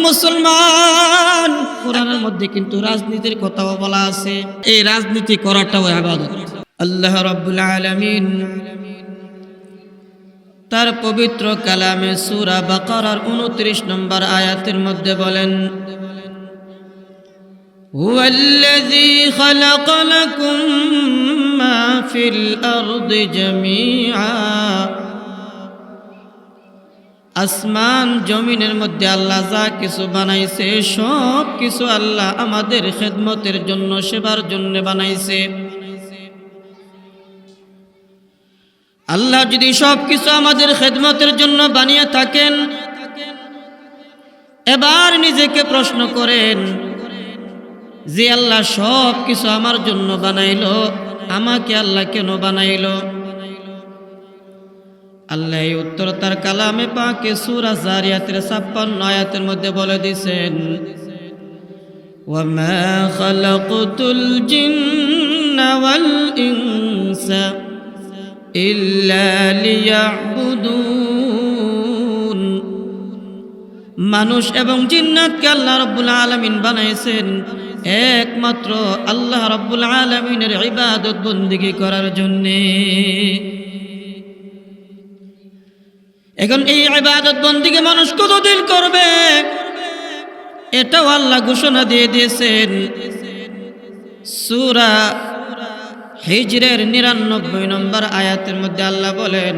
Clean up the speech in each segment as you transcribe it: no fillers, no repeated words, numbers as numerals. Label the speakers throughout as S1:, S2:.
S1: মুসলমান, কোরআনের মধ্যে কিন্তু রাজনীতির কথাও বলা আছে। এই রাজনীতি করাটাও ইবাদত। আল্লাহ রাব্বুল আলামিন তার পবিত্র কালামে সূরা বাকারার 29 নম্বর আয়াতের মধ্যে বলেন, হুয়াল্লাযী খালাকা লাকুম মা ফিল আরদি জামিআ। আসমান জমিনের মধ্যে আল্লাহ যা কিছু বানাইছে সব কিছু আল্লাহ আমাদের খেদমতের জন্য, সেবার জন্য বানাইছে। আল্লাহ যদি সব কিছু আমাদের খেদমতের জন্য বানিয়ে থাকেন, এবার নিজেকে প্রশ্ন করেন যে আল্লাহ সব কিছু আমার জন্য বানাইলো, আমাকে আল্লাহ কেন বানাইলো? আল্লাহ এই উত্তর তার কালামে পাকে সূরা জারিয়াতের 56 আয়াতের মধ্যে বলে দিয়েছেন, ওয়ামা খালাকতুল জিন্না ওয়াল ইনসা ইল্লা লিয়াবুদুন। মানুষ এবং জিন্নাতকে আল্লাহ রাব্বুল আলামিন বানাইছেন একমাত্র আল্লাহ রাব্বুল আলামিনের ইবাদত বন্দেগী করার জন্যে। এখন এই ইবাদত বন্দেগী মানুষ কতদিন করবে এটাও আল্লাহ ঘোষণা দিয়ে দিয়েছেন। সূরা হিজরের 99 নম্বর আয়াতের মধ্যে আল্লাহ বলেন,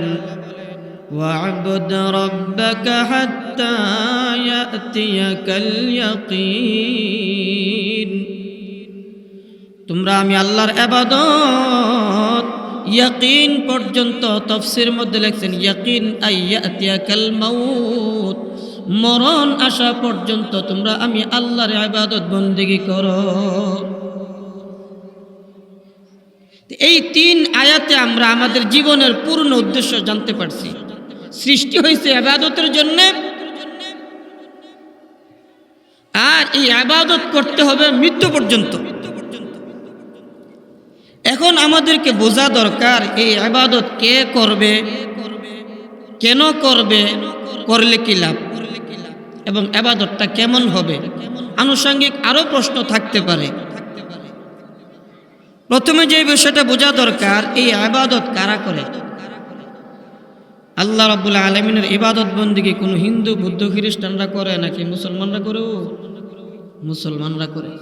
S1: ওয়া'বুদ রাব্বাকা হাত্তা ইয়াতিয়াকাল ইয়াকিন। তোমরা আমি আল্লাহর ইবাদত ইয়াকিন পর্যন্ত, তাফসীরের মধ্যে লিখছেন ইয়াকিন আই ইয়াতিয়াকাল মাউত, মরণ আসা পর্যন্ত তোমরা আমি আল্লাহর ইবাদত বন্দেগী করো। এই 3 আয়াতে আমরা আমাদের জীবনের পূর্ণ উদ্দেশ্য জানতে পারছি। সৃষ্টি হয়েছে ইবাদতের জন্য, আর এই ইবাদত করতে হবে মৃত্যু পর্যন্ত। এখন আমাদেরকে বোঝা দরকার এই ইবাদত কে করবে, কেন করবে, করলে কি লাভ, এবং ইবাদতটা কেমন হবে। আনুষঙ্গিক আরো প্রশ্ন থাকতে পারে। প্রথমে যে বিষয়টা বোঝা দরকার, এই ইবাদত কারা করে? আল্লাহ রাব্বুল আলামিনের ইবাদত বন্দেগী কোন হিন্দু, বৌদ্ধ, খ্রিস্টানরা করে নাকি মুসলমানরা করে? মুসলমানরা করে।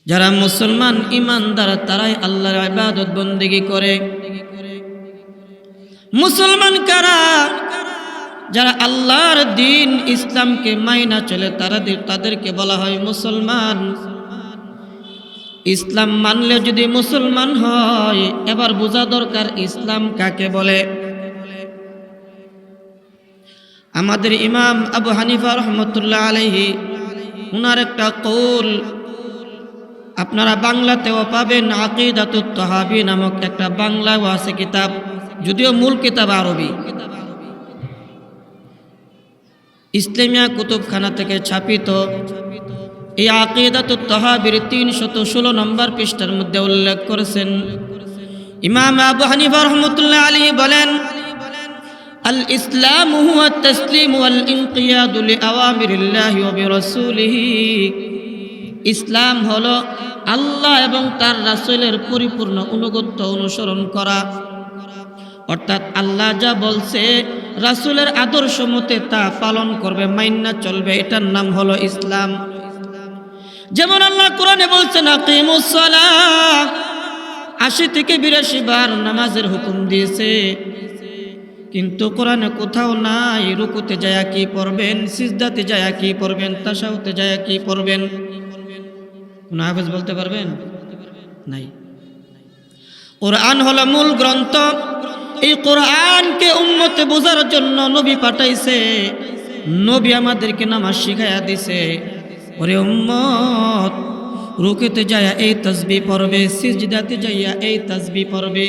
S1: যারা মুসলমান ঈমানদার তারাই আল্লাহর ইবাদত বন্দেগী করে। মুসলমান কারা? যারা আল্লাহর দ্বীন ইসলামকে মাইনা চলে তাদেরকে বলা হয় মুসলমান। ইসলাম মানলে যদি মুসলমান হয়, এবার বোঝা দরকার ইসলাম কাকে বলে। আমাদের ইমাম আবু হানিফা রাহমাতুল্লাহ আলাইহি, উনার একটা কৌল আপনারা বাংলাতেও পাবেন, আকিদাতুত তাহাবী নামক একটা বাংলাও আছে কিতাব, যদিও মূল কিতাব আরবি। ইসলামিয়া কুতুবখানা থেকে ছাপিত এই আকিদাতুত তাহাবীর 316 নম্বর পৃষ্ঠার মধ্যে উল্লেখ করেছেন ইমাম আবু হানিফা রাহমাতুল্লাহ আলাইহি বলেন, আল ইসলামু হুয়া তাসলিম ওয়াল ইনকিয়াদু লিআওয়ামিরিল্লাহি ওয়া বিরাসূলিহি। ইসলাম হলো আল্লাহ এবং তার রাসূলের পরিপূর্ণ অনুগত্য, অনুসরণ করা। অর্থাৎ আল্লাহ যা বলছে রাসূলের আদর্শ মতে তা পালন করবে, মাইন্না চলবে, এটার নাম হলো ইসলাম। যেমন আল্লাহ কোরআনে বলছেন আকিমুস সালাহ, 80 থেকে 82 বার নামাজের হুকুম দিয়েছে, কিন্তু কোরআনে কোথাও নাই রুকুতে যায় কি পড়বেন, সিজদাতে যায় কি পড়বেন, তাশাহুদে যায় কি পড়বেন। কোন হাফেজ বলতে পারবেন? নাই। কোরআন হলো মূল গ্রন্থ। এই কোরআনকে উম্মতে বোঝার জন্য নবী পাঠাইছে। নবী আমাদেরকে নামাজ শিখাইয়া দিছে, ওরে উম্মত রুকুতে যায় এই তাসবিহ পড়বে, সিজদাতে যাইয়া এই তাসবিহ পড়বে,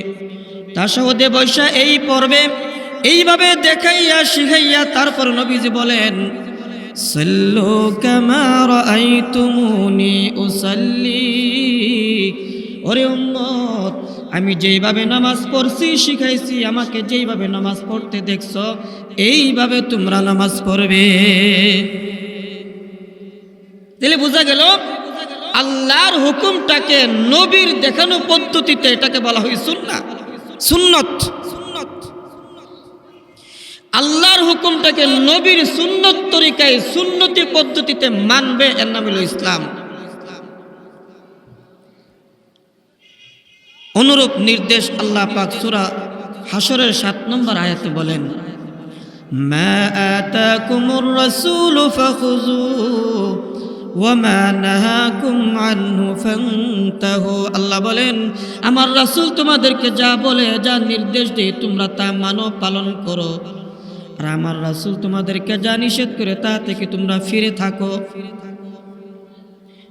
S1: তাশাহুদে বসা এই পড়বে। এইভাবে দেখাইয়া শিখাইয়া তারপর নবীজি বলেন, সাল্লু কামা রাআইতুমুনি উসাল্লি। ওরে উম্মত আমি যেইভাবে নামাজ পড়ছি শিখাইছি, আমাকে যেইভাবে নামাজ পড়তে দেখছো এইভাবে তোমরা নামাজ পড়বে। তাহলে বোঝা গেল আল্লাহর হুকুমটাকে নবীর দেখানো পদ্ধতিতে এটাকে বলা হয় সুন্নাত। আল্লাহর হুকুমটাকে নবীর সুন্নত তরিকায় সুন্নতি পদ্ধতিতে মানবে, এর নাম হলো ইসলাম। অনুরূপ নির্দেশ আল্লাহ পাক সূরা হাশরের 7 নম্বর আয়াতে বলেন, মা আতাকুমুর রাসূলু ফাখুযুহু ওয়া মা নাহাকুম আনহু ফান্তাহু। আল্লাহ বলেন, আমার রাসূল তোমাদেরকে যা বলে, যা নির্দেশ দেয় তোমরা তা মানো, পালন করো। আর আমার রাসূল তোমাদেরকে যা নিষেধ করে তা থেকে তোমরা ফিরে থাকো।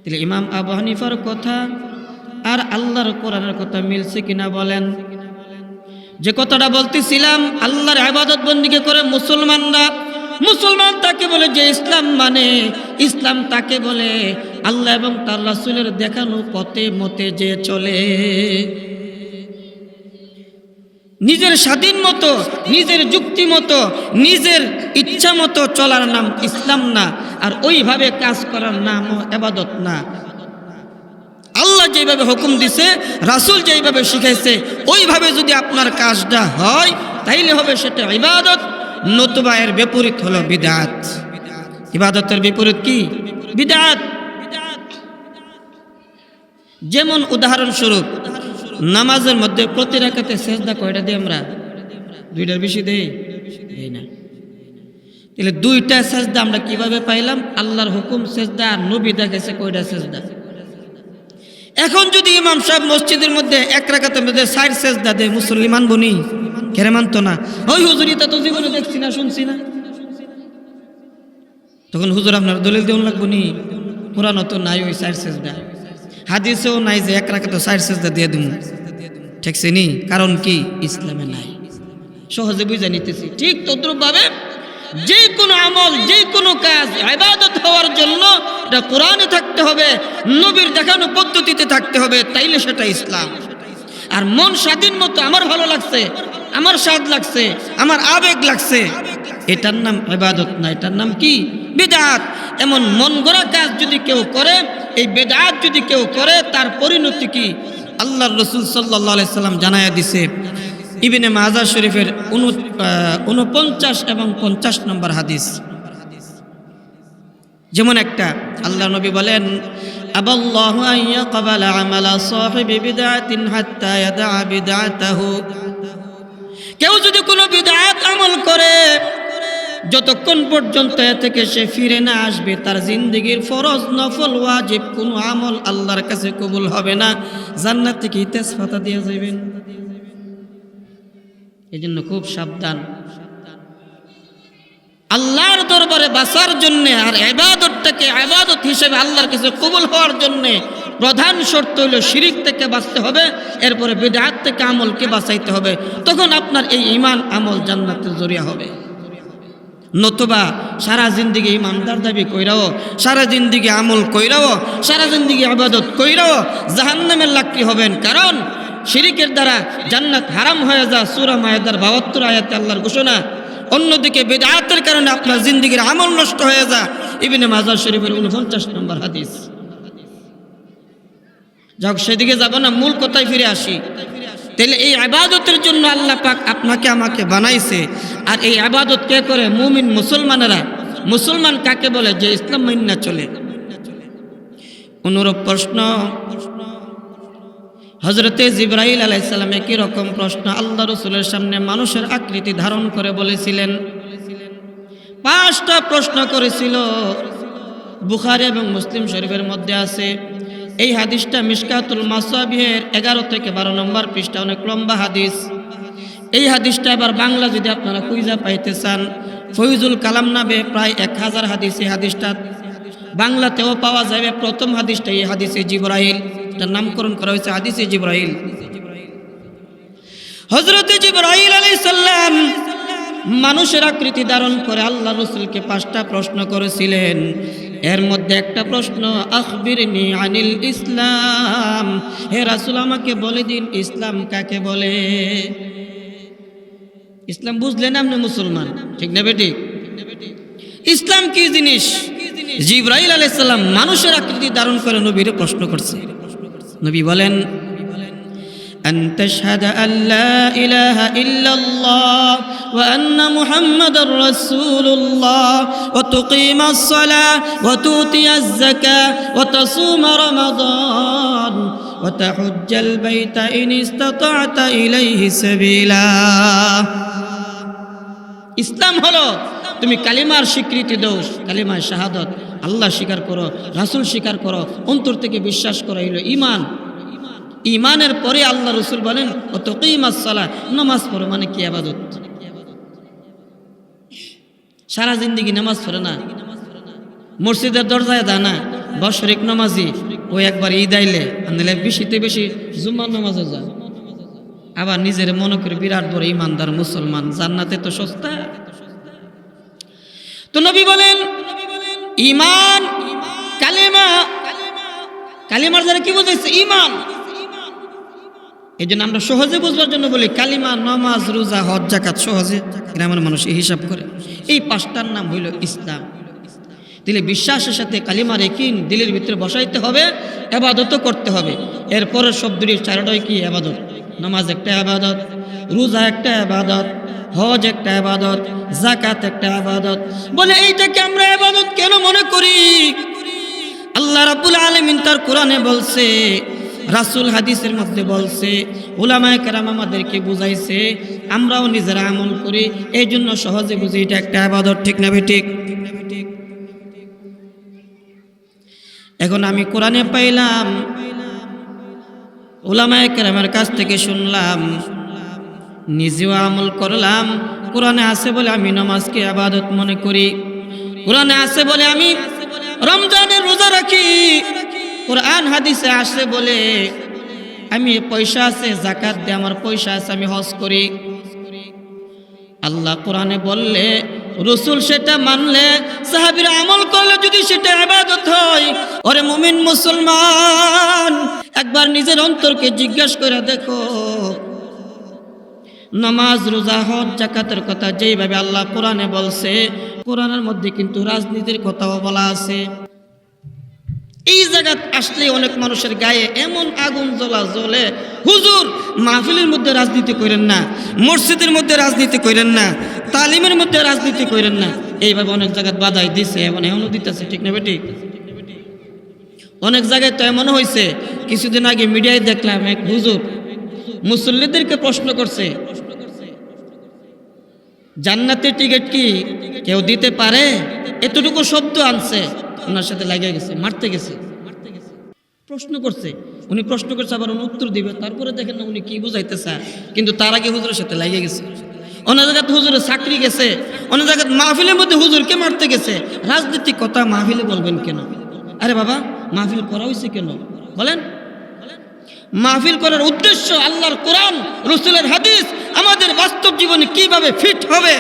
S1: তাহলে ইমাম আবু হানিফার কথা আর আল্লাহর কোরআনের কথা মিলছে কিনা বলেন? যে কথাটা বলতেছিলাম, আল্লাহর ইবাদত বন্দেগী করে মুসলমান তাকে বলে যে ইসলাম মানে, ইসলাম তাকে বলে আল্লাহ এবং তার রাসূলের দেখানো পথে মতে যে চলে। নিজের স্বাধীন মতো, নিজের যুক্তি মতো, নিজের ইচ্ছা মতো চলার নাম ইসলাম না, আর ওইভাবে কাজ করার নামও ইবাদত না। আল্লাহ যেভাবে হুকুম দিছে, রাসূল যেভাবে শিখাইছে, ওইভাবে যদি আপনার কাজটা হয় তাইলে হবে সেটা ইবাদত, নতুবা এর বিপরীত হলো বিদআত। ইবাদতের বিপরীত কি? বিদআত। যেমন উদাহরণস্বরূপ, নামাজের মধ্যে প্রতি রাকাতে সেজদা কয়টা দিই আমরা? 2টার বেশি দেই না। তাহলে 2টা সেজদা আমরা কিভাবে পাইলাম? আল্লাহর হুকুম সেজদা, আর নবী দেখাইছে কয়টা সেজদা। এখন যদি ইমাম সাহেব মসজিদের মধ্যে 1 রাকাতের মধ্যে 4 সেজদা দেয়, মুসলমান বনি কেন মানতো না? ওই হুজুর এটা তো জীবনে দেখছি না, শুনছি না। তখন হুজুর আপনার দলিল দেউন লাগবো নি? কোরআন তো নাই ওই 4 সেজদা, হাদিসেও নাই যে 1 রাকাতে 4 সেজদা দিয়ে দিমু, ঠিকছে নি? কারণ কি? ইসলামে নাই। সহজে বুঝে নিতেছি। ঠিক তদ্রুপভাবে যে কোনো আমল, যে কোনো কাজ ইবাদত হওয়ার জন্য এটা কোরআনে থাকতে হবে, নবীর দেখানো পদ্ধতিতে থাকতে হবে, তাইলে সেটা ইসলাম। আর মন স্বাধীন মতো আমার ভালো লাগছে, আমার স্বাদ লাগছে, আমার আবেগ লাগছে, এটার নাম ইবাদত না, এটার নাম কি? বিদআত। এমন মন গড়া কাজ যদি কেউ করে, এই বিদআত যদি কেউ করে, তার পরিণতি কি আল্লাহর রাসূল সাল্লাল্লাহু আলাইহি সাল্লাম জানায়া দিছে। ইবনে মাজাহ শরীফের 49 এবং 50 নম্বর হাদিস। যেমন একটা আল্লাহ নবী বলেন, আবাল্লাহু আন ইয়াকবালা আমালা সাহিবি বিদআতিন হাত্তা ইয়াদা বিদআতাহু। কেউ যদি কোনো বিদআত আমল করে, যতক্ষণ পর্যন্ত এ থেকে সে ফিরে না আসবে, তার জিন্দেগীর ফরজ, নফল, ওয়াজিব কোনো আমল আল্লাহর কাছে কবুল হবে না, জান্নাত থেকে তেজপাতা দিয়ে যাবেন। এই জন্য খুব সাবধান। আল্লাহর দরবারে বাঁচার জন্য আর ইবাদতটাকে ইবাদত হিসেবে আল্লাহর কাছে কবুল হওয়ার জন্য প্রধান শর্ত হলো শিরিক থেকে বাঁচতে হবে, এরপরে বিদআত থেকে আমলকে বাঁচাইতে হবে। তখন আপনার এই ঈমান আমল জান্নাতের জরিয়া হবে। নতুবা সারা জিন্দেগি ইমানদার দাবি কইরাও, সারা জিন্দেগি আমল কইরাও, সারা জিন্দেগি ইবাদত কইরাও জাহান্নামের লাকড়ি হবেন। কারণ শিরিকের দ্বারা জান্নাত হারাম হয়ে যায়, সূরা মায়েদার 72 আয়াতে আল্লাহর ঘোষণা। অন্যদিকে বিদআতের কারণে আপনার জিন্দেগির আমল নষ্ট হয়ে যায়, ইবনে মাজাহ শরীফের 49 নম্বর হাদিস। যাক, সেদিকে যাব না, মূল কথায় ফিরে আসি। তাহলে এই ইবাদতের জন্য আল্লাহ পাক আপনাকে আমাকে বানাইছে। আর এই ইবাদত কে করে? মুমিন মুসলমানেরা। মুসলমান কাকে বলে? যে ইসলাম মাইন্না চলে। অনুরূপ প্রশ্ন হযরতে জিবরাইল আলাইহিস সালাম একই রকম প্রশ্ন আল্লাহ রাসূলের সামনে মানুষের আকৃতি ধারণ করে বলেছিলেন। 5টা প্রশ্ন করেছিল। বুখারী এবং মুসলিম শরীফের মধ্যে আছে। এই হাদিসটা মিশকাতুল মাসাবিহের 11 থেকে 12 নম্বর পৃষ্ঠা, অনেক লম্বা হাদিস। এই হাদিসটা এবার বাংলা যদি আপনারা খুঁজে পাইতে চান, ফয়জুল কালাম নামে প্রায় 1000 হাদিস এই হাদিসটা বাংলাতেও পাওয়া যাবে। প্রথম হাদিসটা এই হাদিসে জিবরাইল, এটার নামকরণ করা হয়েছে হাদিসে জিবরাইল। হযরত জিবরাইল আলাইহিস সালাম মানুষের আকৃতি ধারণ করে আল্লাহ রাসূলকে 5টা প্রশ্ন করেছিলেন। এর মধ্যে একটা প্রশ্ন, আখবিরনি আনিল ইসলাম, হে রাসূল আমাকে বলে দিন ইসলাম কাকে বলে। ইসলাম বুঝলেন আপনি মুসলমান, ঠিক না বেটি? ইসলাম কি জিনিস? জিবরাইল আলাইহিস সালাম মানুষের আকৃতি ধারণ করে নবীর প্রশ্ন করছে। নবী বলেন, আন তাশহাদা আল্লা ইলাহা ইল্লাল্লাহ ওয়া আন্না মুহাম্মাদার রাসূলুল্লাহ ওয়া তুকিমাস সালাহ ওয়া তুতিয়াজ যাকাহ ওয়া তাসুমা রমাদান ওয়া তাহুজ্জাল বাইতা ইন ইসতাতা'তা ইলাইহি সাবিলা। ইসলাম হলো তুমি কালিমার স্বীকৃতি দাও, কালিমা শাহাদাত, আল্লাহ স্বীকার করো, রাসূল স্বীকার করো, অন্তর থেকে বিশ্বাস করো, হলো ঈমান। ঈমানের পরে আল্লাহ রাসূল বলেন ও তুকিমাস সালাহ, নামাজ পড়ো মানে কি ইবাদত। সারা জিন্দেগি নামাজ পড়ে না, মসজিদের দরজায় যায় না, বৎসরিক নামাজি, ও একবার ঈদ আইলে আনলে বেশিতে বেশি জুম্মার নামাজে যায়, আবার নিজের মনে করে বিরাট বড় ঈমানদার মুসলমান, জান্নাতে তো সস্তা। তো নবী বলেন ঈমান কালিমা, কালিমার দ্বারা কি বোঝাইছে? ঈমান। এই জন্য আমরা সহজে বুঝবার জন্য বলি কালিমা, নামাজ, রোজা, হজ, যাকাত সহজে গ্রামের মানুষ হিসাব করে। এই 5টার নাম হইল ইসলাম। দিলে বিশ্বাসের সাথে কালিমার ইয়াকিন দিলের ভিতরে বসাইতে হবে, ইবাদতও করতে হবে। এরপরের শব্দটি 4টাই কি ইবাদত। নামাজ একটা ইবাদত, রোজা একটা ইবাদত, হজ একটা ইবাদত, যাকাত একটা ইবাদত। বলে এইটাকে আমরা ইবাদত কেন মনে করি? আল্লাহ রাব্বুল আলামিন তার কোরআনে বলছে, রাসূল হাদিসের মধ্যে বলছে, উলামায়ে কেরাম আমাদেরকে বুঝাইছে, আমরাও নিজেরা আমল করি, এই জন্য সহজে বুঝি এটা একটা ইবাদত, ঠিক না ঠিক? এখন আমি কোরআনে পাইলাম, উলামায়ে কেরামের কাছ থেকে শুনলাম, নিজেও আমল করলাম। কোরআনে আছে বলে আমি নামাজকে ইবাদত মনে করি, কোরআনে আছে বলে আমি রমজানের রোজা রাখি, কোরআন হাদিসে আসে বলে আমি পয়সা আছে যাকাত দিয়ে, আমার পয়সা আছে আমি হজ করি। আল্লাহ কোরআনে বললে, রাসূল সেটা মানলে, সাহাবীরা আমল করলে যদি সেটা ইবাদত হয়, ওরে মুমিন মুসলমান একবার নিজের অন্তরকে জিজ্ঞাসা করে দেখো, নামাজ, রোজা, হজ, যাকাতের কথা যেইভাবে আল্লাহ কোরআনে বলছে, কোরআনের মধ্যে কিন্তু রাজনীতির কথাও বলা আছে। এই জায়গা আসলে অনেক মানুষের গায়ে এমন আগুন জ্বলে, হুজুর মাহফিলের মধ্যে রাজনীতি করেন না, মসজিদের মধ্যে রাজনীতি করেন না, তালিমের মধ্যে রাজনীতি করেন না, এইভাবে অনেক জায়গায় বাধাই দিছে, এমনও দিতেছে, ঠিক না বেটি? অনেক জায়গায় তো এমন হয়েছে, কিছুদিন আগে মিডিয়ায় দেখলাম এক হুজুর মুসল্লিদেরকে প্রশ্ন করছে, জান্নাতের টিকিট কি কেউ দিতে পারে? এতটুকু শব্দ আনছে, ওনার সাথে লাগিয়ে গেছে, মারতে গেছে, প্রশ্ন করছে। উনি প্রশ্ন করছে, আবার উনি উত্তর দিবে, তারপরে দেখেন না উনি কি বুঝাইতে চায়, কিন্তু তার আগে হুজুরের সাথে লাগিয়ে গেছে। অনেক জায়গায় হুজুরের চাকরি গেছে, অনেক জায়গায় মাহফিলের মধ্যে হুজুরকে মারতে গেছে। রাজনৈতিক কথা মাহফিলে বলবেন কেন? আরে বাবা, মাহফিল করা হয়েছে কেন বলেন? মাহফিল করার উদ্দেশ্য আল্লাহর কোরআন, রাসূলের হাদিস আমাদের বাস্তব জীবনে কিভাবে ফিট হবে,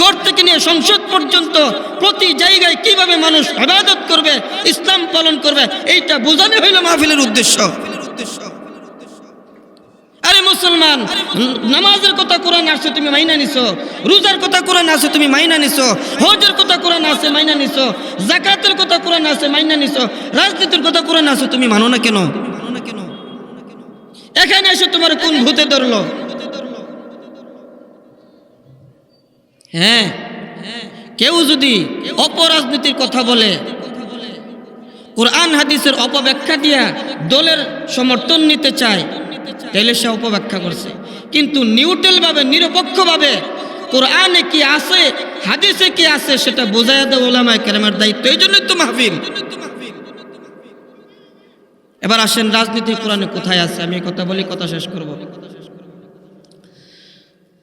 S1: ঘর থেকে নিয়ে সংসদ পর্যন্ত প্রতি জায়গায় কিভাবে মানুষ ইবাদত করবে, ইসলাম পালন করবে, এইটা বোঝানো হইল মাহফিলের উদ্দেশ্য। আরে মুসলমান, নামাজের কথা কোরআন আছে তুমি মাইনা নিছো, রোজার কথা কোরআন আছে তুমি মাইনা নিছো, হজের কথা কোরআন আছে মাইনা নিছো, যাকাতের কথা কোরআন আছে মাইনা নিছো, রাজনীতির কথা কোরআন আছে তুমি মানো না কেন? এখানে এসে তোমার কোন ভূতে ধরলো? হ্যাঁ, কেউ যদি অপরাজনীতির কথা বলে, কোরআন হাদিসের অপব্যাখ্যা দিয়া দলের সমর্থন নিতে চায়, তাহলে সে অপব্যাখ্যা করছে। কিন্তু নিউট্রাল ভাবে, নিরপেক্ষ ভাবে কোরআনে কি আছে, হাদিসে কি আছে সেটা বোঝায় দেওয়া উলামায়ে কেরামের দায়িত্ব। এই জন্যই তো মাহফিল। এবার আসেন রাজনীতি কোরআনে কোথায় আছে, আমি কথা বলি, কথা শেষ করব।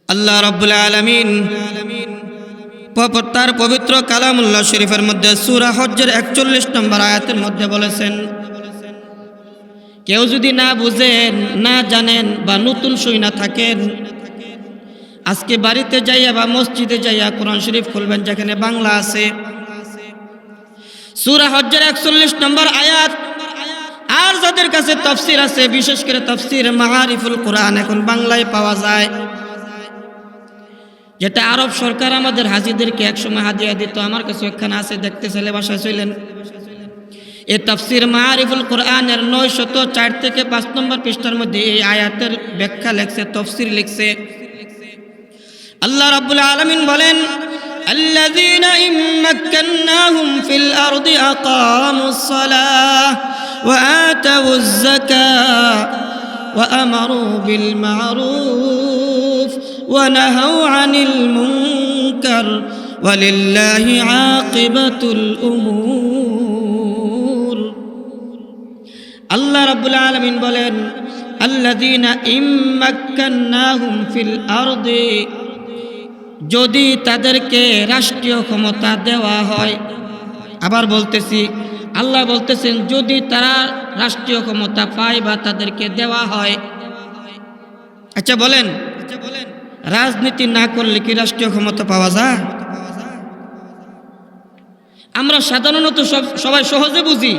S1: আল্লাহ রাব্বুল আলামিন তার পবিত্র কালামুল্লাহ শরীফের মধ্যে সূরা হজ্জের 41 নম্বর আয়াতের মধ্যে বলেছেন, কেউ যদি না বুঝেন, না জানেন বা নতুন শুই না থাকেন, আজকে বাড়িতে যাইয়া বা মসজিদে যাইয়া কোরআন শরীফ খুলবেন, যেখানে বাংলা আছে সূরা হজ্জের 41 নম্বর আয়াত। আর যাদের কাছে তাফসীর আছে, বিশেষ করে তাফসীর মাআরিফুল কোরআন এখন বাংলায় পাওয়া যায়, যেটা আরব সরকার আমাদের হাজীদেরকে একসময় হাদিয়া দিত। আমার কাছে একখানা আছে, দেখতে চাইলে বাসায় চলেন। এই তাফসীর মাআরিফুল কোরআনের 904 থেকে 5 নম্বর পৃষ্ঠার মধ্যে এই আয়াতের ব্যাখ্যা লেখছে, তাফসীর লিখছে। আল্লাহ রাব্বুল আলামিন বলেন, الذين إن مكناهم في الأرض أقاموا الصلاة وآتوا الزكاة وأمروا بالمعروف ونهوا عن المنكر ولله عاقبة الأمور. الله رب العالمين বলেন, الذين إن مكناهم في الأرض, যদি তাদেরকে রাষ্ট্রীয় ক্ষমতা দেওয়া হয়। আবার বলতেছি, আল্লাহ বলতেছেন যদি তারা রাষ্ট্রীয় ক্ষমতা পায় বা তাদেরকে দেওয়া হয়। আচ্ছা বলেন, রাজনীতি না করলে কি রাষ্ট্রীয় ক্ষমতা পাওয়া যায়? আমরা সাধারণত সবাই সহজে বুঝি,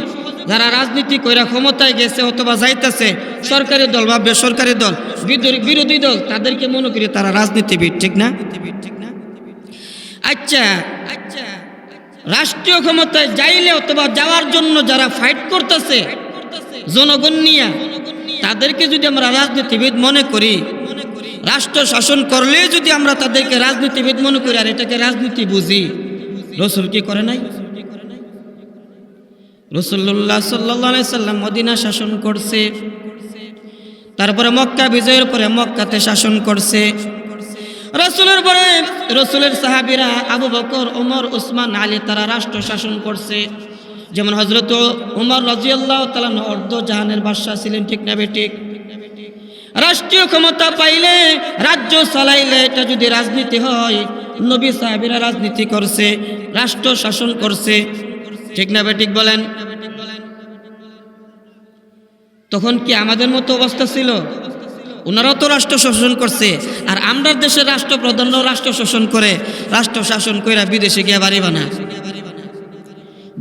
S1: যারা রাজনীতি কইরা ক্ষমতায় গেছে অথবা যাইতেছে, সরকারি দল বা বেসরকারি দল, বিরোধী দল, তাদেরকে মনে করি তারা রাজনীতিবিদ, ঠিক না? আচ্ছা, রাষ্ট্রীয় ক্ষমতায় যাইলে অথবা যাওয়ার জন্য যারা ফাইট করতেছে জনগণ নিয়ে, তাদেরকে যদি আমরা রাজনীতিবিদ মনে করি, রাষ্ট্র শাসন করলে যদি আমরা তাদেরকে রাজনীতিবিদ মনে করি আর এটাকে রাজনীতি বুঝি, রাসূল কি করে নাই? রাসূলুল্লাহ সাল্লাল্লাহু আলাইহি সাল্লাম মদিনা শাসন করছে, তারপরে মক্কা বিজয়ের পরে মক্কাতে শাসন করছে। রাসূলের পরে রাসূলের সাহাবীরা আবু বকর, ওমর, ওসমান, আলী তারা রাষ্ট্র শাসন করছে। যেমন হযরত ওমর রাদিয়াল্লাহু তাআলা অর্ধ জাহানের বাদশা ছিলেন, ঠিক না বেঠিক? রাষ্ট্রীয় ক্ষমতা পাইলে, রাজ্য চালাইলে, এটা যদি রাজনীতি হয়, নবী সাহাবীরা রাজনীতি করছে, রাষ্ট্র শাসন করছে, ঠিক না বেঠিক বলেন? তখন কি আমাদের মতো অবস্থা ছিল? ওনারাও তো রাষ্ট্র শাসন করছে, আর আমরা দেশের রাষ্ট্রপ্রধানরাও রাষ্ট্র শাসন করে, রাষ্ট্র শাসন কইরা বিদেশে গিয়ে বাড়ি বানায়।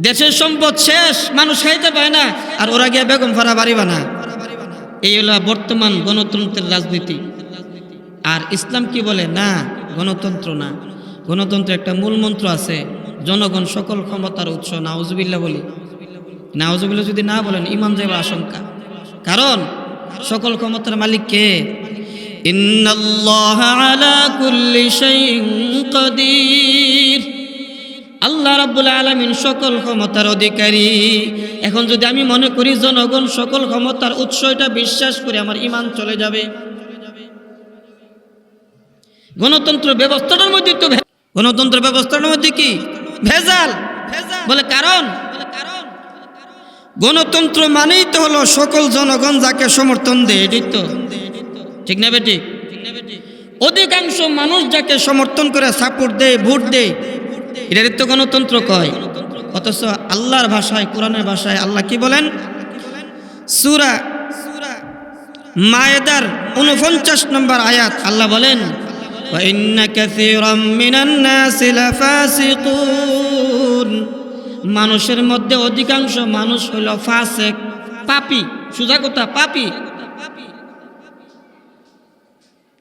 S1: দেশের সম্পদ শেষ, মানুষ খাইতে পায় না, আর ওরা গিয়ে বেগম ফারা বাড়ি বানায়। এই হলো বর্তমান গণতন্ত্রের রাজনীতি। আর ইসলাম কি বলে? না, গণতন্ত্র না। গণতন্ত্রের একটা মূল মন্ত্র আছে, জনগণ সকল ক্ষমতার উৎস। নাউজুবিল্লাহ বলি? নাউজুবিল্লাহ যদি না বলেন ঈমান যাবার আশঙ্কা। কারণ সকল ক্ষমতার মালিক কে? ইন্নাল্লাহা আলা কুল্লি শাইইন কাদির। আল্লাহ রাব্বুল আলামিন সকল ক্ষমতার অধিকারী। এখন যদি আমি মনে করি জনগণ সকল ক্ষমতার উৎস, এটা বিশ্বাস করে আমার ঈমান চলে যাবে। গণতন্ত্র ব্যবস্থাটার মধ্যে তো গণতন্ত্র ব্যবস্থাটার মধ্যে কি ভেজাল? বলে কারণ গণতন্ত্র মানেই তো হলো সকল জনগণ যাকে সমর্থন দেয়, এটাই তো, ঠিক না বেটি? অধিকাংশ মানুষ যাকে সমর্থন করে, সাপোর্ট দেয়, ভোট দেয়, এটাই তো গণতন্ত্র কয়। অথচ আল্লাহর ভাষায়, কোরআনের ভাষায় আল্লাহ কি বলেন? সূরা মায়েদার 49 নম্বর আয়াত আল্লাহ বলেন, ওয়া ইন্না কাসীরাম মিনান নাসি লাফাসিকুন। মানুষের মধ্যে অধিকাংশ মানুষ হইল ফাসেক, পাপী। সোজা কথা, পাপী,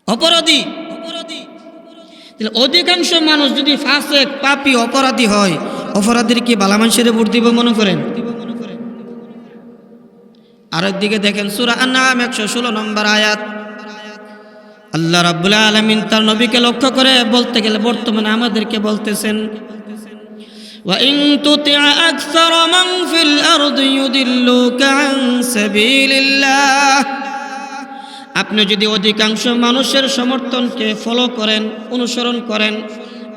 S1: অপরাধী। অধিকাংশ মানুষ যদি ফাসেক, পাপী, অপরাধী হয়, অপরাধীর কি বালা মানুষের ভোট দিব মনে করেন? আরেকদিকে দেখেন সূরা আন-নাম 116 নম্বর আয়াত, আল্লাহ রাব্বুল আলামিন তার নবীকে লক্ষ্য করে বলতে গেলে বর্তমানে আমাদেরকে বলতেছেন, ওয়া ইন তুতি' আকসারা মান ফিল আরদি ইউদিল্লুকা আন সাবিলিল্লাহ। আপনি যদি অধিকাংশ মানুষের সমর্থনকে ফলো করেন, অনুসরণ করেন,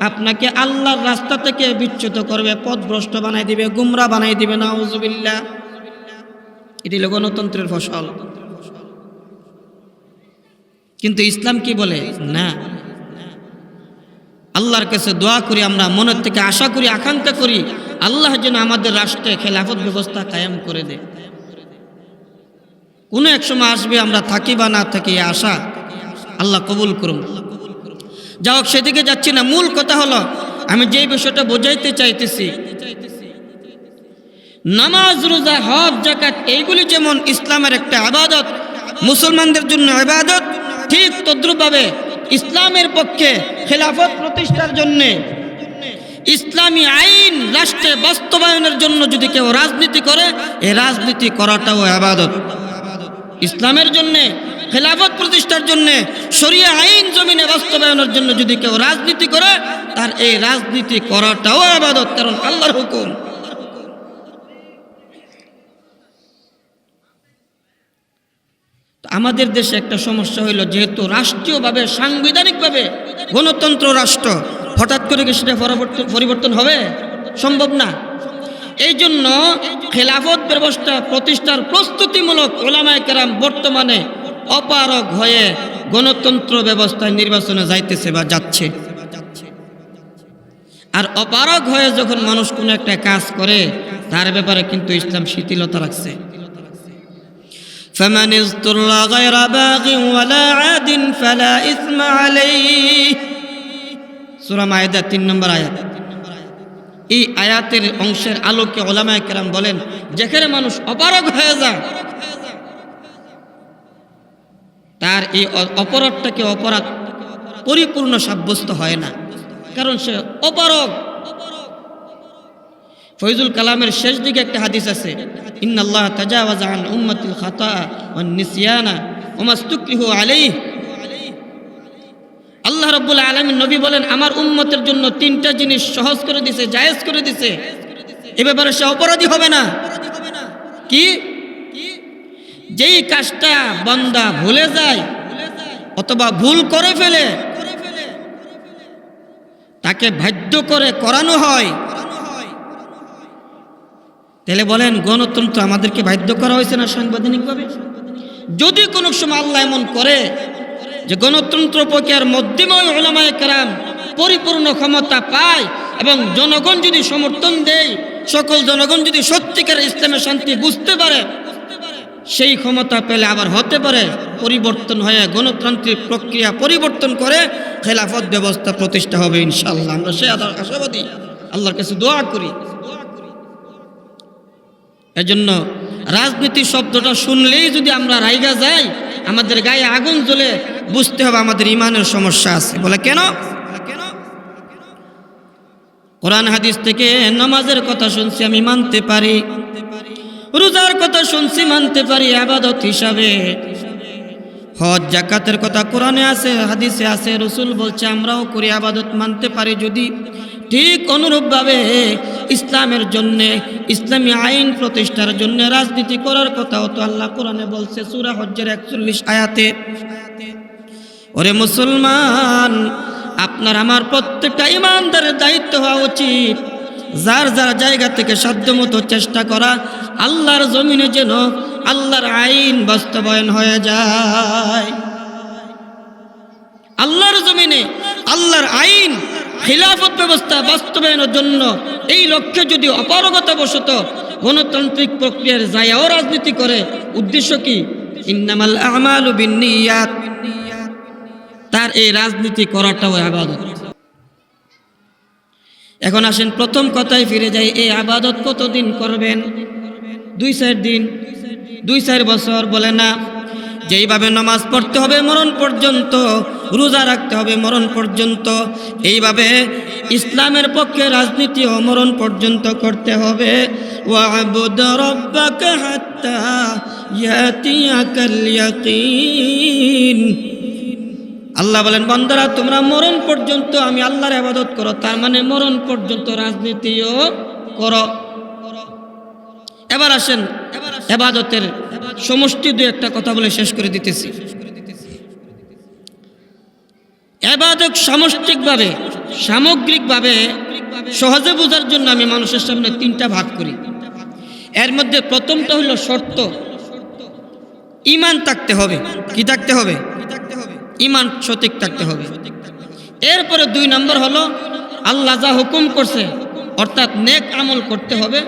S1: আপনাকে আল্লাহর রাস্তা থেকে বিচ্যুত করবে, পথভ্রষ্ট বানাই দিবে, গুমরা বানাই দিবে। নাউজুবিল্লাহ। এটি হলো গণতন্ত্রের ফসল। কিন্তু ইসলাম কি বলে? না, আল্লাহর কাছে দোয়া করি, আমরা মনের থেকে আশা করি, আকাঙ্ক্ষা করি, আল্লাহ যেন আমাদের রাষ্ট্রে খেলাফত ব্যবস্থা কায়েম করে দেয়। কোনো এক সময় আসবে, আমরা থাকি বা না থাকি, আশা আল্লাহ কবুল করুন। যা হোক, সেদিকে যাচ্ছি না। মূল কথা হলো, আমি যেই বিষয়টা বোঝাইতে চাইতেছি, নামাজ, রোজা, হজ, যাকাত এইগুলি যেমন ইসলামের একটা ইবাদত, মুসলমানদের জন্য ইবাদত, ঠিক তদ্রুপভাবে ইসলামের পক্ষে খেলাফত প্রতিষ্ঠার জন্য, ইসলামী আইন রাষ্ট্রে বাস্তবায়নের জন্য যদি কেউ রাজনীতি করে, এই রাজনীতি করাটাও ইবাদত। ইসলামের জন্য, খেলাফত প্রতিষ্ঠার জন্য, শরিয়া আইন জমিনে বাস্তবায়নের জন্য যদি কেউ রাজনীতি করে, তার এই রাজনীতি করাটাও ইবাদত, কারণ আল্লাহর হুকুম। আমাদের দেশে একটা সমস্যা হইল, যেহেতু রাষ্ট্রীয়ভাবে, সাংবিধানিকভাবে গণতন্ত্র রাষ্ট্র, হঠাৎ করে কি সেটা পরিবর্তন হবে? সম্ভব না। এই জন্য খেলাফত ব্যবস্থা প্রতিষ্ঠার প্রস্তুতিমূলক উলামায়ে কেরাম বর্তমানে অপারগ হয়ে গণতন্ত্র ব্যবস্থায় নির্বাচনে যাইতেছে বা যাচ্ছে। আর অপারগ হয়ে যখন মানুষ কোনো একটা কাজ করে, তার ব্যাপারে কিন্তু ইসলাম শিথিলতা রাখছে। فمن اضطر غير باغ ولا عاد فلا إثم عليه, সূরা মায়েদা 3 নম্বর আয়াত। এই আয়াতের অংশের আলোকে উলামায়ে কেরাম বলেন, যেখানে মানুষ অপারগ হয়ে যায়, তার এই অপরাধটাকে অপরাধ পরিপূর্ণ সাব্যস্ত হয় না, কারণ সে অপারগ। ফয়জুল কালামের শেষ দিকে একটা হাদিস আছে, ইন্নাল্লাহ তাজাওয়াজা আন উম্মাতিল খাতা ওয়ান নিসিয়ানা ওয়া মাস্তুকরিহু আলাইহি। আল্লাহ রাব্বুল আলামিন, নবী বলেন, আমার উম্মতের জন্য 3টা জিনিস সহজ করে দিয়েছে, জায়েজ করে দিয়েছে। এ ব্যাপারে সে অপরাধী হবে না। কি? যেই কাজটা বান্দা ভুলে যায় অথবা ভুল করে ফেলে, তাকে বাধ্য করে করানো হয়। তাহলে বলেন, গণতন্ত্র আমাদেরকে বাধ্য করা হয়েছে না সাংবিধানিকভাবে? যদি কোনো সময় আল্লাহ এমন করে যে গণতন্ত্র প্রক্রিয়ার মাধ্যমে উলামায়ে কেরাম পরিপূর্ণ ক্ষমতা পায় এবং জনগণ যদি সমর্থন দেয়, সকল জনগণ যদি সত্যিকার ইসলামের শান্তি বুঝতে পারে, সেই ক্ষমতা পেলে আবার হতে পারে পরিবর্তন হয়ে গণতান্ত্রিক প্রক্রিয়া পরিবর্তন করে খেলাফত ব্যবস্থা প্রতিষ্ঠা হবে ইনশাআল্লাহ। আমরা সে আশাবাদী, আল্লাহর কাছে দোয়া করি। এজন্য রাজনীতি শব্দটা শুনলেই যদি আমরা রাইগা যাই, আমাদের গায়ে আগুন জ্বলে, বুঝতে হবে আমাদের ইমানের সমস্যা আছে। বলে কেন? কোরআন হাদিস থেকে নামাজের কথা শুনছি, আমি মানতে পারি। রোজার কথা শুনছি, মানতে পারি ইবাদত হিসাবে। হজ যাকাতের কথা কোরআনে আছে, হাদিসে আছে, রাসূল বলছে আমরাও করি, ইবাদত মানতে পারি। যদি ঠিক অনুরূপভাবে ইসলামের জন্য, ইসলামী আইন প্রতিষ্ঠার জন্য রাজনীতি করার কথাও তো আল্লাহ কোরআনে বলছে সূরা হজ্জের 41 আয়াতে, ওরে মুসলমান, আপনার আমার প্রত্যেকটা ইমানদারের দায়িত্ব হওয়া উচিত যার যার জায়গা থেকে সাধ্যমতো চেষ্টা করা আল্লাহর জমিনে যেন আল্লাহর আইন বাস্তবায়ন হয়ে যায়। আল্লাহর জমিনে আল্লাহর আইন, খিলাফত ব্যবস্থা বাস্তবায়নের জন্য এই লক্ষ্যে যদি অপারগতাবশত গণতান্ত্রিক প্রক্রিয়ার যায়ও রাজনীতি করে, উদ্দেশ্য কি? ইন্নামাল আমালু বিন্নিয়াত, তার এই রাজনীতি করাটাও ইবাদত। এখন আসেন প্রথম কথায় ফিরে যাই, এই ইবাদত কতদিন করবেন? 2-4 দিন, 2-4 বছর? বলে না। যেইভাবে নামাজ পড়তে হবে মরণ পর্যন্ত, রোজা রাখতে হবে মরণ পর্যন্ত, এইভাবে ইসলামের পক্ষে রাজনীতিও মরণ পর্যন্ত করতে হবে। ওয়া'বুদ রাব্বাকা হাত্তা ইয়াতিয়াকাল ইয়াকিন। আল্লাহ বলেন, বান্দারা তোমরা মরণ পর্যন্ত আমি আল্লাহর ইবাদত করো, তার মানে মরণ পর্যন্ত রাজনীতিও করো। এবার আসেন ইবাদতের সমষ্টি দুই একটা কথা বলে শেষ করে দিতেছি। ইবাদত সামষ্টিকভাবে, সামগ্রিকভাবে সহজে বোঝার জন্য আমি মানুষের সামনে 3টা ভাগ করি। এর মধ্যে প্রথমটা হলো শর্ত, ঈমান থাকতে হবে। কি থাকতে হবে? ঈমান সঠিক থাকতে হবে। এরপরে 2 নম্বর হলো আল্লাহ যা হুকুম করছে, অর্থাৎ নেক আমল করতে হবে।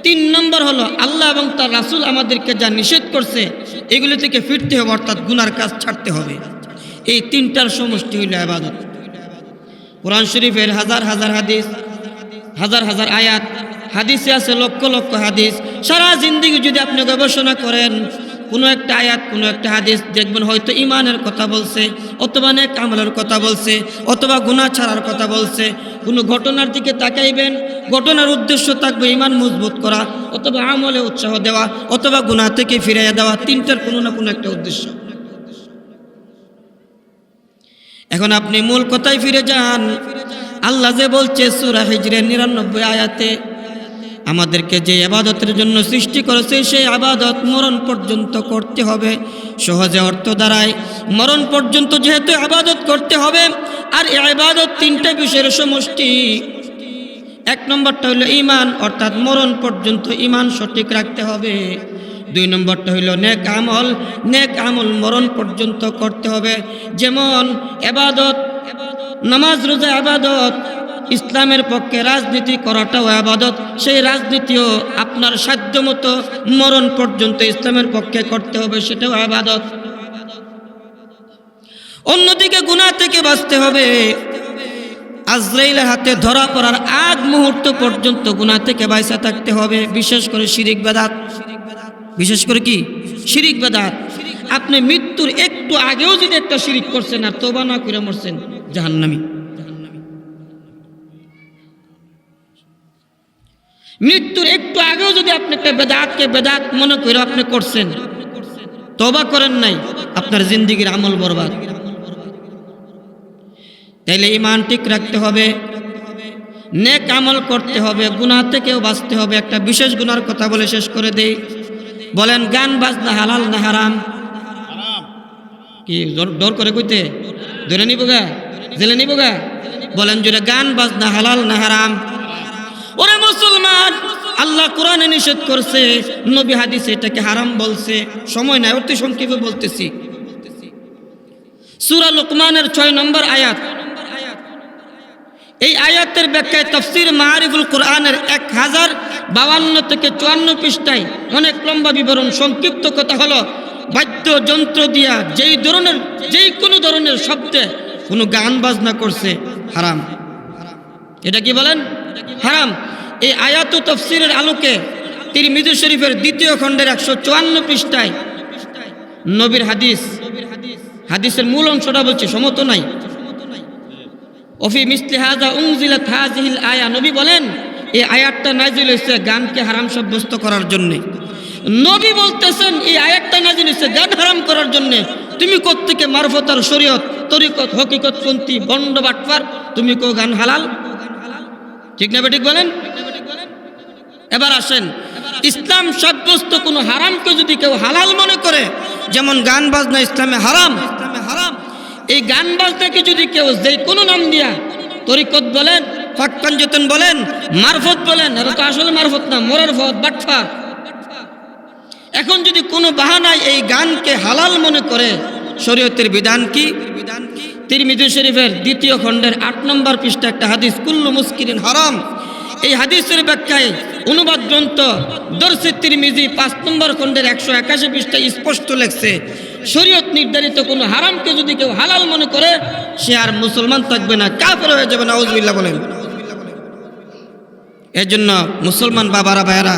S1: 3 নম্বর হলো আল্লাহ এবং তার রাসূল আমাদেরকে যা নিষেধ করছে এগুলি থেকে ফিরতে হবে, অর্থাৎ গুনার কাজ ছাড়তে হবে। এই 3টার সমষ্টি হইল ইবাদত। কোরআন শরীফের হাজার হাজার হাদিস, হাজার হাজার আয়াত, হাদিসে আছে লক্ষ লক্ষ হাদিস। সারা জিন্দেগি যদি আপনি গবেষণা করেন, কোনো একটা আয়াত, কোনো একটা হাদিস দেখবেন হয়তো ইমানের কথা বলছে, অথবা নেক আমলের কথা বলছে, অথবা গুনাহ ছাড়ার কথা বলছে। কোনো ঘটনার দিকে তাকাইবেন, ঘটনার উদ্দেশ্য থাকবে ইমান মজবুত করা, অথবা আমলে উৎসাহ দেওয়া, অথবা গুনাহ থেকে ফিরিয়ে দেওয়া। তিনটার কোনো না কোনো একটা উদ্দেশ্য। এখন আপনি মূল কথায় ফিরে যান। আল্লাহ যে বলছে সূরা হিজরের ৯৯ আয়াতে, আমাদেরকে যে ইবাদতের জন্য সৃষ্টি করেছে সেই ইবাদত মরণ পর্যন্ত করতে হবে। সহজে অর্থ দাঁড়ায় মরণ পর্যন্ত যেহেতু ইবাদত করতে হবে, আর এই ইবাদত তিনটা বিষয়ের সমষ্টি। এক নম্বরটা হলো ঈমান, অর্থাৎ মরণ পর্যন্ত ঈমান সঠিক রাখতে হবে। দুই নম্বরটা হইল নেক আমল, নেক আমল মরণ পর্যন্ত করতে হবে। যেমন ইবাদত, নামাজ রোজা ইবাদত, ইসলামের পক্ষে রাজনীতি করাটাও ইবাদত। সেই রাজনীতিও আপনার সাধ্যমতো মরণ পর্যন্ত ইসলামের পক্ষে করতে হবে, সেটাও ইবাদত। অন্যদিকে গুনাহ থেকে বাঁচতে হবে। আজরাইলের হাতে ধরা পড়ার আগ মুহূর্ত পর্যন্ত গুনাহ থেকে বাঁচা থাকতে হবে। বিশেষ করে শিরিক বেদাত, বিশেষ করে কি শিরিক বেদাত। আপনি মৃত্যুর একটু আগেও যদি একটা শিরিক করছেন আর তওবা না করে মরছেন, জাহান্নামী। মৃত্যুর একটু আগেও যদি আপনি একটা বেদাতকে বেদাত মনে করে আপনি করছেন, তওবা করেন নাই, আপনার জিন্দেগির আমল বরবাদ। তাইলে ঈমান ঠিক রাখতে হবে, নেক আমল করতে হবে, গুনাহ থেকেও বাঁচতে হবে। একটা বিশেষ গুনার কথা বলে শেষ করে দেই। বলেন গান বাজনা হালাল না হারাম? কি ডর করে কইতে ধরে নিব গা, জেলে নিব গা? বলেন জোরে, গান বাজনা হালাল না হারাম? ওরে মুসলমান, আল্লাহ কোরআনে নিষেধ করছে, নবী হাদিসে এটাকে হারাম বলছে। সময় নাই, অতি সংক্ষেপে বলতেছি। সূরা লুকমানের ৬ নম্বর আয়াত। এই আয়াতের ব্যাখ্যায় তাফসীর মাআরিফুল কোরআনের 1052 থেকে 54 পৃষ্ঠায় অনেক লম্বা বিবরণ। সংক্ষিপ্ত কথা হলো, বাদ্যযন্ত্র দিয়া যেই কোনো ধরনের শব্দে কোনো গান বাজনা করছে হারাম। এটা কি বলেন? হারাম। এই আয়াত ও তাফসীরের আলোকে তিরমিজি শরীফের ২য় খণ্ডের 154 পৃষ্ঠায় নবীর হাদিস, হাদিসের মূল অংশটা বলছি, সমত নাই। ওফি মিসলি হাযা উনজিলাত হাযিহিল আয়া, নবী বলেন এই আয়াতটা নাযিল হয়েছে গানকে হারাম সাব্যস্ত করার জন্য। নবী বলতেছেন এই আয়াতটা নাযিল হয়েছে গান হারাম করার জন্য। তুমি কোত্থেকে মারফত আর শরীয়ত, তরিকত, হকিকতপন্থী বন্ড বাটপার, তুমি কো গান হালাল? ঠিক না বেঠিক বলেন? এবার আসেন, ইসলাম সাব্যস্ত কোনো হারামকে যদি কেউ হালাল মনে করে, যেমন গান বাজনা ইসলামে হারাম, এই গান বাজনাকে যদি কেউ যে কোনো নাম দিয়া, তরিকত বলেন, ফাক্কাঞ্জতন বলেন, মারফত বলেন, এটা তো আসলে মারফত না, মোরার ফত, বাটফার। এখন যদি কোনো বাহানায় এই গানকে হালাল মনে করে, শরীয়তের বিধান কি? তিরমিজি শরীফের ২য় খণ্ডের ৮ নম্বর পৃষ্ঠা একটা হাদিস, কুল্লু মুস্কিরিন হারাম। এই হাদিসের ব্যাখ্যায় অনুবাদ গ্রন্থ দরসে তিরমিজি ৫ নম্বর খণ্ডের ১৮১ পৃষ্ঠায় স্পষ্ট লেখছে, শরীয়ত নির্ধারিত কোনো হারামকে যদি কেউ হালাল মনে করে, সে আর মুসলমান থাকবে না, কাফের হয়ে যাবে। নাউজুবিল্লাহ বলেন। এর জন্য মুসলমান বাবারা ভাইয়ারা,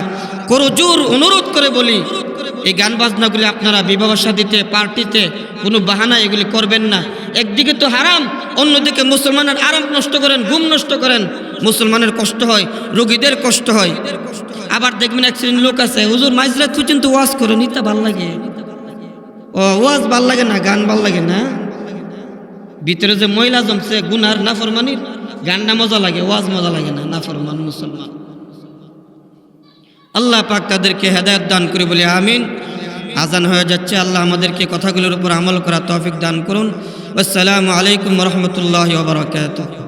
S1: করজোর অনুরোধ করে বলি, এই গান বাজনাগুলি আপনারা বিবাহ শাদীতে, পার্টিতে কোনো বাহানা এগুলি করবেন না। একদিকে তো হারাম, অন্যদিকে মুসলমানের আরাম নষ্ট করেন, ঘুম নষ্ট করেন, মুসলমানের কষ্ট হয়, রোগীদের কষ্ট হয়। আবার দেখবেন এক শ্রেণীর লোক আছে, হুজুর মাইজরাত পর্যন্ত ওয়াজ করে, নিতে ভাল লাগে। ও ওয়াজ ভাল লাগে না, গান ভাল লাগে না? ভিতরে যে মহিলা জমছে গুনার নাফরমানির, গানটা মজা লাগে, ওয়াজ মজা লাগে না। নাফরমান মুসলমান। আল্লাহ পাক তাদেরকে হেদায়েত দান করে বলে আমিন। আজান হয়ে যাচ্ছে, আল্লাহ আমাদেরকে কথাগুলোর উপর আমল করা তৌফিক দান করুন। আসসালামু আলাইকুম ওয়া রাহমাতুল্লাহি ওয়া বারাকাতুহু।